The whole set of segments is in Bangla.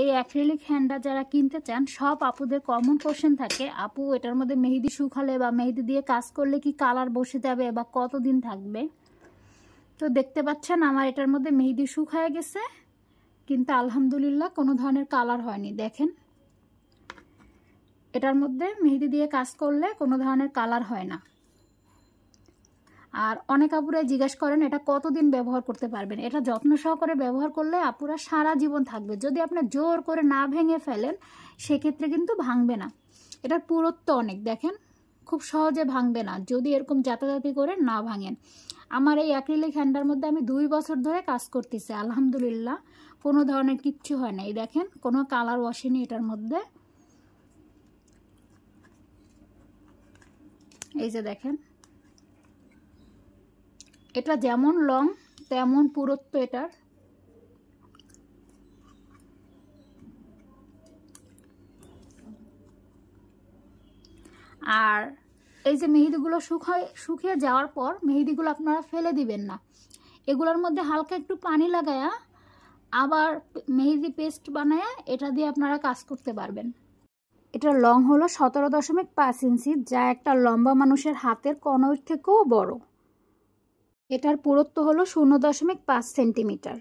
এই অ্যাক্রিলিক হ্যান্ডটা যারা কিনতে চান, সব আপুদের কমন কোশ্চেন থাকে, আপু এটার মধ্যে মেহেদি শুকালে বা মেহেদি দিয়ে কাজ করলে কি কালার বসে যাবে বা কতদিন থাকবে। তো দেখতে পাচ্ছেন আমার এটার মধ্যে মেহেদি শুকায় গেছে, কিন্তু আলহামদুলিল্লাহ কোনো ধরনের কালার হয়নি। দেখেন এটার মধ্যে মেহেদি দিয়ে কাজ করলে কোনো ধরনের কালার হয় না। আর অনেক আপুরা জিজ্ঞেস করেন এটা কতদিন ব্যবহার করতে পারবেন। এটা যত্ন সহকারে ব্যবহার করলে আপুরা সারা জীবন থাকবে। যদি আপনি জোর করে না ভেঙে ফেলেন সেক্ষেত্রে কিন্তু ভাঙবে না। এটার পুরুত্ব অনেক, দেখেন খুব সহজে ভাঙবে না যদি এরকম জাতাজাতি করে না ভাঙেন। আমার এই অ্যাক্রিলিক হ্যান্ডার মধ্যে আমি 2 বছর ধরে কাজ করতেছি, আলহামদুলিল্লাহ কোনো ধরনের কিচ্ছু হয় না। এই দেখেন কোনো কালার ওয়াশেনি এটার মধ্যে। এই যে দেখেন এটা যেমন লং তেমন পুরুত্ব এটার। আর এই যে মেহেদিগুলো শুকিয়ে যাওয়ার পর মেহেদিগুলো আপনারা ফেলে দিবেন না, এগুলোর মধ্যে হালকা একটু পানি লাগায়া আবার মেহেদি পেস্ট বানায়া এটা দিয়ে আপনারা কাজ করতে পারবেন। এটার লং হলো 17.5 ইঞ্চি, যা একটা লম্বা মানুষের হাতের কনুইর থেকেও বড়। এটার পুরুত্ব হলো 0.5 সেন্টিমিটার।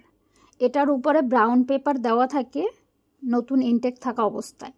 এটার উপরে ব্রাউন পেপার দেওয়া থাকে নতুন ইনটেক থাকা অবস্থায়।